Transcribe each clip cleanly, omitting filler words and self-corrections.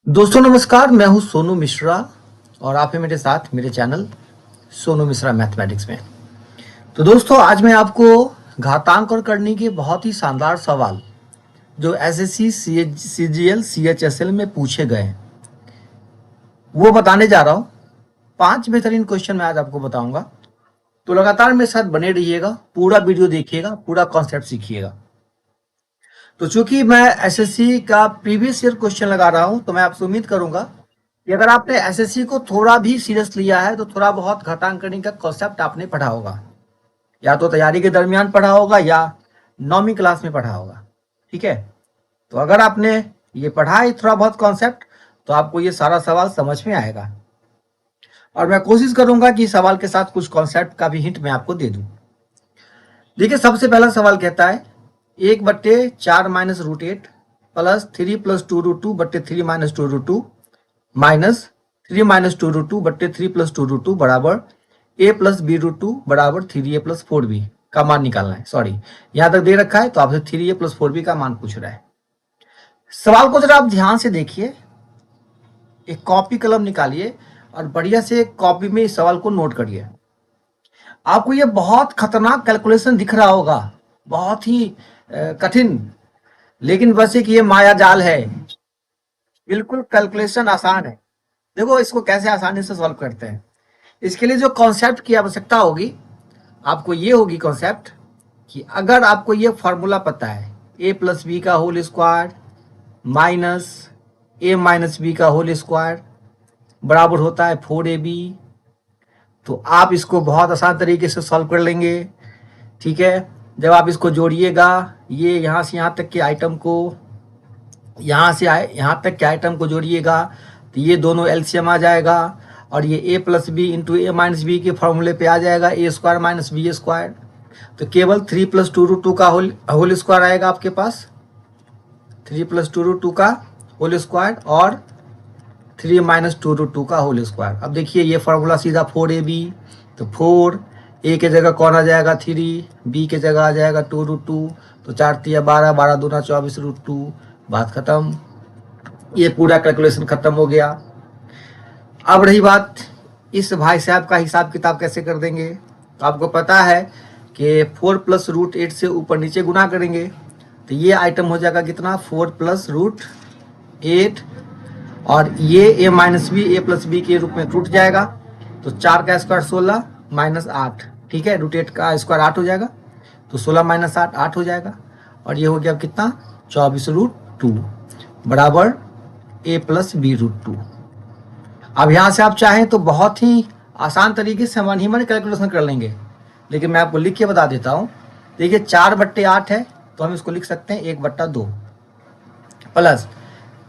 दोस्तों नमस्कार, मैं हूं सोनू मिश्रा और आप हैं मेरे साथ मेरे चैनल सोनू मिश्रा मैथमेटिक्स में। तो दोस्तों आज मैं आपको घातांक और करनी के बहुत ही शानदार सवाल जो एसएससी सीजीएल सीएचएसएल में पूछे गए हैं वो बताने जा रहा हूं। 5 बेहतरीन क्वेश्चन मैं आज आपको बताऊंगा, तो लगातार मेरे साथ बने रहिएगा, पूरा वीडियो देखिएगा, पूरा कॉन्सेप्ट सीखिएगा। तो चूंकि मैं एसएससी का प्रीवियस ईयर क्वेश्चन लगा रहा हूं, तो मैं आपसे उम्मीद करूंगा कि अगर आपने एसएससी को थोड़ा भी सीरियस लिया है तो थोड़ा बहुत घटांकनी का कॉन्सेप्ट आपने पढ़ा होगा, या तो तैयारी के दरमियान पढ़ा होगा या 9वीं क्लास में पढ़ा होगा। ठीक है, तो अगर आपने ये पढ़ा है थोड़ा बहुत कॉन्सेप्ट तो आपको ये सारा सवाल समझ में आएगा, और मैं कोशिश करूंगा कि सवाल के साथ कुछ कॉन्सेप्ट का भी हिंट मैं आपको दे दूं। देखिए, सबसे पहला सवाल कहता है 1/4 - प्लस 3 + 2√2 बट्टे 3 - 2√2 माइनस 3 - 2√2 बराबर a+b√2 बराबर 3a+4b का मान निकालना है। सॉरी, यहां तक दे रखा है तो आपसे 3a+4b का मान पूछ रहा है। सवाल को जरा आप ध्यान से देखिए, एक कॉपी कलम निकालिए और बढ़िया से कॉपी में इस सवाल को नोट करिए। आपको ये बहुत खतरनाक कैलकुलेशन दिख रहा होगा, बहुत ही कठिन, लेकिन वैसे कि ये माया जाल है। बिल्कुल कैलकुलेशन आसान है। देखो इसको कैसे आसानी से सॉल्व करते हैं। इसके लिए जो कॉन्सेप्ट की आवश्यकता होगी आपको ये होगी कॉन्सेप्ट कि अगर आपको ये फॉर्मूला पता है a+b का whole square minus a - b का होल स्क्वायर बराबर होता है 4ab, तो आप इसको बहुत आसान तरीके से सॉल्व कर लेंगे। ठीक है, जब आप इसको जोड़िएगा, ये यहाँ से यहाँ तक के आइटम को, यहाँ से यहाँ तक के आइटम को जोड़िएगा तो ये दोनों एलसीएम आ जाएगा और ये a+b इंटू a-b के फॉर्मूले पे आ जाएगा a² - b²। तो केवल 3 + 2√2 का होल स्क्वायर आएगा आपके पास, 3 + 2√2 का होल स्क्वायर और 3 - 2√2 का होल स्क्वायर। अब देखिए ये फॉर्मूला सीधा 4ab, तो 4 a के जगह कौन आ जाएगा 3, b के जगह आ जाएगा 2√2, तो 4 × 12, 12 × 2 = 24√2, बात खत्म। ये पूरा कैलकुलेशन खत्म हो गया। अब रही बात इस भाई साहब का हिसाब किताब कैसे कर देंगे, तो आपको पता है कि 4 + √8 से ऊपर नीचे गुना करेंगे तो ये आइटम हो जाएगा कितना 4 + √8, और ये a-b a+b के रूप में टूट जाएगा, तो 4 का स्क्वायर 16 माइनस 8। ठीक है, √8 का स्क्वायर 8 हो जाएगा, तो 16 - 8 8 हो जाएगा, और ये हो गया कितना 24√2 बराबर a+b√2। अब यहाँ से आप चाहें तो बहुत ही आसान तरीके से मन ही मन कैलकुलेशन कर लेंगे, लेकिन मैं आपको लिख के बता देता हूँ। देखिए 4/8 है तो हम इसको लिख सकते हैं 1/2 प्लस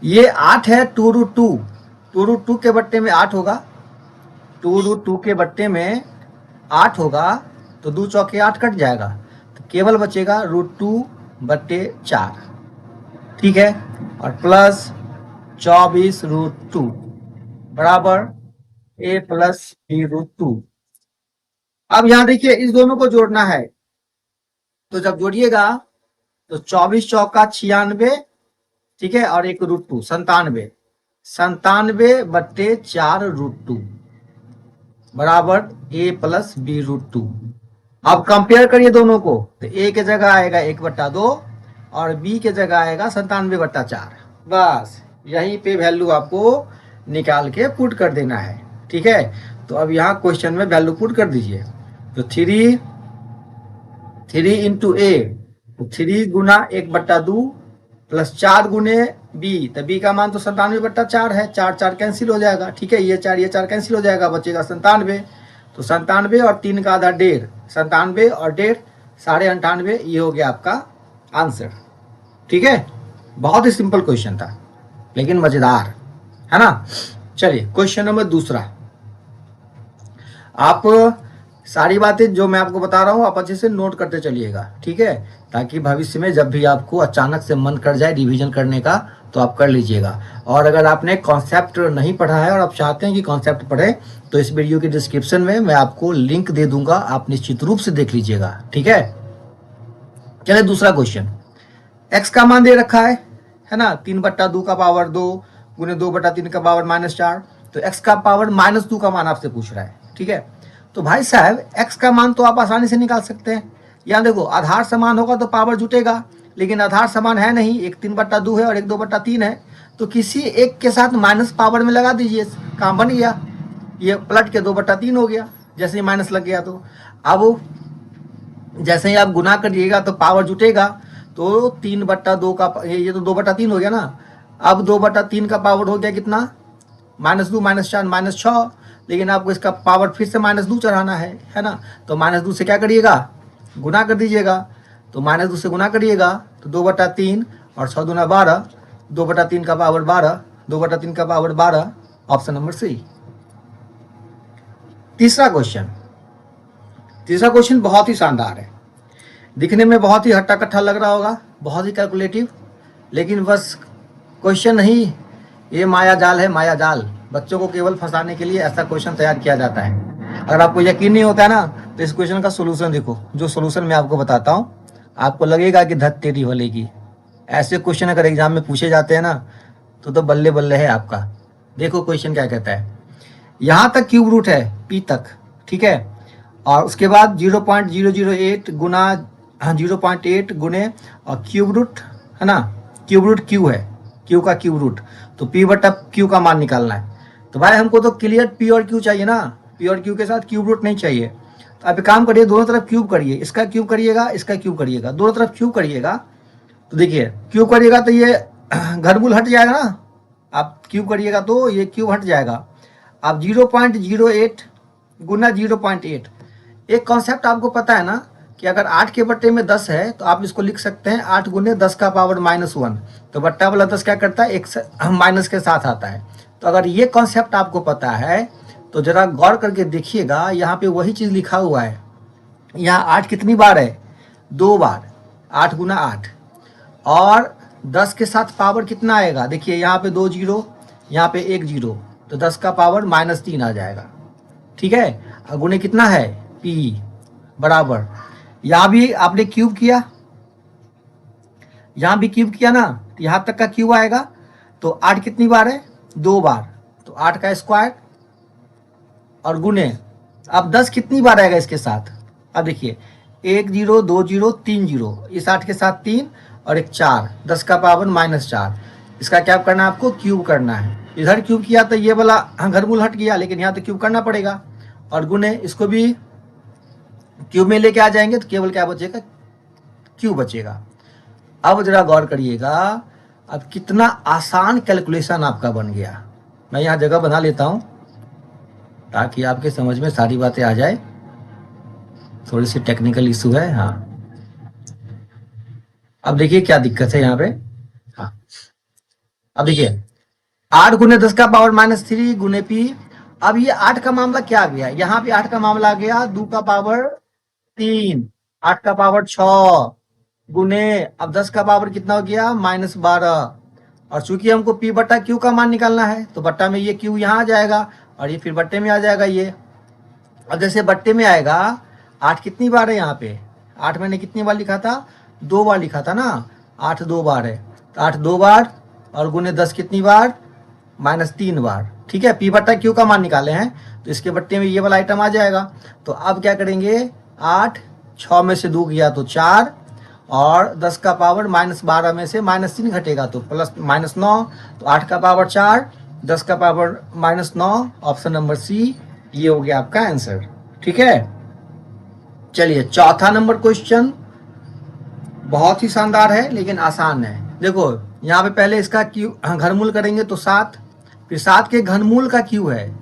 ये 8 है 2√2, 2√2 के बट्टे में 8 होगा, 2√2 के बट्टे में 8 होगा, तो 2 चौके 8 कट जाएगा, तो केवल बचेगा √2/4। ठीक है, और प्लस 24√2 बराबर a+b√2। अब यहां देखिए इस दोनों को जोड़ना है, तो जब जोड़िएगा तो 24 चौका 96, ठीक है, और एक √2 97, 97/4√2 बराबर a+b√2। अब कंपेयर करिए दोनों को, तो a के जगह आएगा 1/2 और b के जगह आएगा 97/4। बस यहीं पे वैल्यू आपको निकाल के पुट कर देना है। ठीक है, तो अब यहाँ क्वेश्चन में वैल्यू पुट कर दीजिए, तो 3 इंटू a, तो 3 गुना 1/2 प्लस 4 गुने b, तो b का मान तो 97/4 है, 4 4 कैंसिल हो जाएगा। ठीक है, ये 4 कैंसिल हो जाएगा, बचेगा 97, तो 97 और 3 का आधा 1.5, 97 और 1.5 98, ये हो गया आपका आंसर। ठीक है, बहुत ही सिंपल क्वेश्चन था लेकिन मजेदार है ना। चलिए क्वेश्चन नंबर दूसरा, आप सारी बातें जो मैं आपको बता रहा हूँ आप अच्छे से नोट करते चलिएगा। ठीक है, ताकि भविष्य में जब भी आपको अचानक से मन कर जाए रिवीजन करने का तो आप कर लीजिएगा। और अगर आपने कॉन्सेप्ट नहीं पढ़ा है और आप चाहते हैं कि कॉन्सेप्ट पढ़ें, तो इस वीडियो के डिस्क्रिप्शन में मैं आपको लिंक दे दूंगा, आप निश्चित रूप से देख लीजिएगा। ठीक है, चलिए दूसरा क्वेश्चन, x का मान दे रखा है ना, 3/2 का पावर 2 गुने 2/3 का पावर -4, तो x का पावर -2 का मान आपसे पूछ रहा है। ठीक है, तो भाई साहब x का मान तो आप आसानी से निकाल सकते हैं। यहाँ देखो आधार समान होगा तो पावर जुटेगा, लेकिन आधार समान है नहीं, एक 3/2 है और एक 2/3 है, तो किसी एक के साथ माइनस पावर में लगा दीजिए, काम बन गया, ये पलट के 2/3 हो गया जैसे ही माइनस लग गया। तो अब जैसे ही आप गुना करिएगा तो पावर जुटेगा, तो 3/2 का ये तो 2/3 हो गया ना। अब 2/3 का पावर हो गया कितना, -2 -4 -6, लेकिन आपको इसका पावर फिर से -2 चढ़ाना है ना। तो -2 से क्या करिएगा, गुना कर दीजिएगा, तो -2 से गुना करिएगा तो 2/3 और 6 दूना 12, 2/3 का पावर 12, 2/3 का पावर 12, ऑप्शन नंबर सी। तीसरा क्वेश्चन बहुत ही शानदार है, दिखने में बहुत ही हट्टा कट्ठा लग रहा होगा, बहुत ही कैलकुलेटिव, लेकिन बस क्वेश्चन नहीं, ये माया जाल है, माया जाल। बच्चों को केवल फंसाने के लिए ऐसा क्वेश्चन तैयार किया जाता है। अगर आपको यकीन नहीं होता है ना, तो इस क्वेश्चन का सोल्यूशन देखो, जो सोल्यूशन मैं आपको बताता हूँ, आपको लगेगा कि धत तेरी भले की। ऐसे क्वेश्चन अगर एग्जाम में पूछे जाते हैं ना, तो बल्ले बल्ले है आपका। देखो क्वेश्चन क्या कहता है, यहाँ तक क्यूब रूट है p तक, ठीक है, और उसके बाद 0.008 गुना 0.8 गुने और क्यूब रूट है ना, क्यूब रूट क्यू है, क्यू का क्यूब रूट, तो p/q का मान निकालना है। तो भाई हमको तो क्लियर p और q चाहिए ना, p और q के साथ क्यूब रूट नहीं चाहिए। तो आप एक काम करिए, दोनों तरफ क्यूब करिए, इसका क्यूब करिएगा, इसका क्यूब करिएगा, दोनों तरफ क्यूब करिएगा। तो देखिए क्यूब करिएगा तो ये घरमूल हट जाएगा ना, आप क्यूब करिएगा तो ये क्यूब हट जाएगा। अब 0.08 गुना 0.8, एक कॉन्सेप्ट आपको पता है ना कि अगर 8 के बट्टे में 10 है तो आप इसको लिख सकते हैं 8 गुने 10 का पावर -1, तो बट्टा वाला 10 क्या करता है, एक माइनस के साथ आता है। तो अगर ये कॉन्सेप्ट आपको पता है तो जरा गौर करके देखिएगा, यहाँ पे वही चीज़ लिखा हुआ है। यहाँ 8 कितनी बार है, 2 बार, 8 गुना 8, और 10 के साथ पावर कितना आएगा, देखिए यहाँ पे 2 जीरो, यहाँ पे 1 जीरो, तो 10 का पावर -3 आ जाएगा। ठीक है, गुने कितना है p बराबर, यहाँ भी आपने क्यूब किया, यहाँ भी क्यूब किया ना, तो यहाँ तक का क्यूब आएगा। तो 8 कितनी बार है, 2 बार, तो 8 का स्क्वायर और गुने, अब 10 कितनी बार आएगा इसके साथ, अब देखिए 1 जीरो 2 जीरो 3 जीरो, इस 8 के साथ 3 और एक 4, 10 का पावर -4, इसका क्या करना है आपको, क्यूब करना है। इधर क्यूब किया तो ये वाला घरमूल हट गया, लेकिन यहाँ तो क्यूब करना पड़ेगा, और गुने इसको भी क्यूब में लेके आ जाएंगे तो केवल क्या बचेगा, क्यूब बचेगा। अब जरा गौर करिएगा, अब कितना आसान कैलकुलेशन आपका बन गया। मैं यहाँ जगह बना लेता हूँ ताकि आपके समझ में सारी बातें आ जाए, थोड़ी सी टेक्निकल इशू है। हाँ, अब देखिए क्या दिक्कत है यहाँ पे। हाँ, अब देखिए 8 गुने 10 का पावर -3 गुने p। अब ये 8 का मामला क्या आ गया, यहाँ पे 8 का मामला आ गया 2 का पावर 3, 8 का पावर 6 गुने, अब 10 का पावर कितना हो गया, -12, और चूंकि हमको p/q का मान निकालना है तो बट्टा में ये q यहाँ आ जाएगा और ये फिर बट्टे में आ जाएगा ये। अब जैसे बट्टे में आएगा, 8 कितनी बार है यहाँ पे, 8 मैंने कितनी बार लिखा था, 2 बार लिखा था ना, 8 2 बार है, तो 8 2 बार और गुने 10 कितनी बार, -3 बार। ठीक है, p/q का मान निकाले हैं तो इसके बट्टे में ये वाला आइटम आ जाएगा। तो अब क्या करेंगे, 8 6 में से 2 गया तो 4, और 10 का पावर -12 में से -3 घटेगा तो +9, तो 8 का पावर 4, 10 का पावर -9, ऑप्शन नंबर सी, ये हो गया आपका आंसर। ठीक है, चलिए चौथा नंबर क्वेश्चन बहुत ही शानदार है लेकिन आसान है। देखो यहाँ पे पहले इसका क्यू घनमूल करेंगे तो 7, फिर 7 के घनमूल का क्यू है,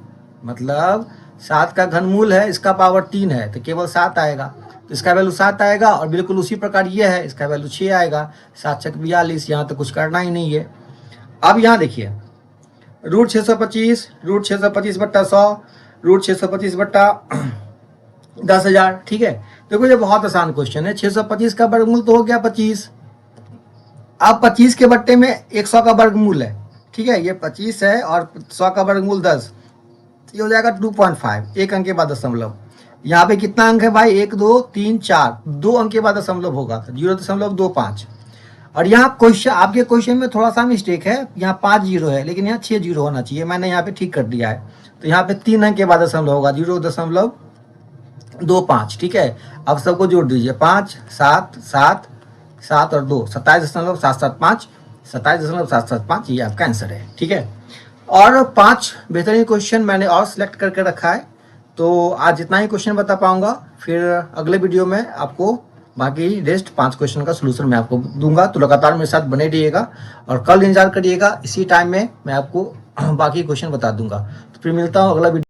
मतलब 7 का घनमूल है, इसका पावर 3 है तो केवल 7 आएगा, तो इसका वैल्यू 7 आएगा। और बिल्कुल उसी प्रकार ये है, इसका वैल्यू 6 आएगा, 7 छक 42, यहाँ तो कुछ करना ही नहीं है। अब यहाँ देखिए √625, √625/100, √625/10,000। ठीक है, देखो ये बहुत आसान क्वेश्चन है। 625 का वर्गमूल तो हो गया 25, अब 25 के बट्टे में 100 का वर्गमूल है। ठीक है, ये 25 है और 100 का वर्गमूल 10, ये हो जाएगा 2.5, एक अंक के बाद दशमलव। यहाँ पे कितना अंक है भाई, 1 2 3 4, 2 अंक के बाद दशमलव होगा, 0.25। और यहाँ क्वेश्चन, आपके क्वेश्चन में थोड़ा सा मिस्टेक है, यहाँ 5 जीरो है लेकिन यहाँ 6 जीरो होना चाहिए, मैंने यहाँ पे ठीक कर दिया है। तो यहाँ पे 3 अंक के बाद दशमलव होगा, 0.25। ठीक है, अब सबको जोड़ दीजिए, 5 7 7 7 और 2, 27.775, 27.775 ये आपका आंसर है। ठीक है, और 5 बेहतरीन क्वेश्चन मैंने और सिलेक्ट करके रखा है। तो आज इतना ही क्वेश्चन बता पाऊंगा, फिर अगले वीडियो में आपको बाकी रेस्ट 5 क्वेश्चन का सोल्यूशन मैं आपको दूंगा। तो लगातार मेरे साथ बने रहिएगा और कल इंतजार करिएगा, इसी टाइम में मैं आपको बाकी क्वेश्चन बता दूंगा। तो फिर मिलता हूँ अगला वीडियो।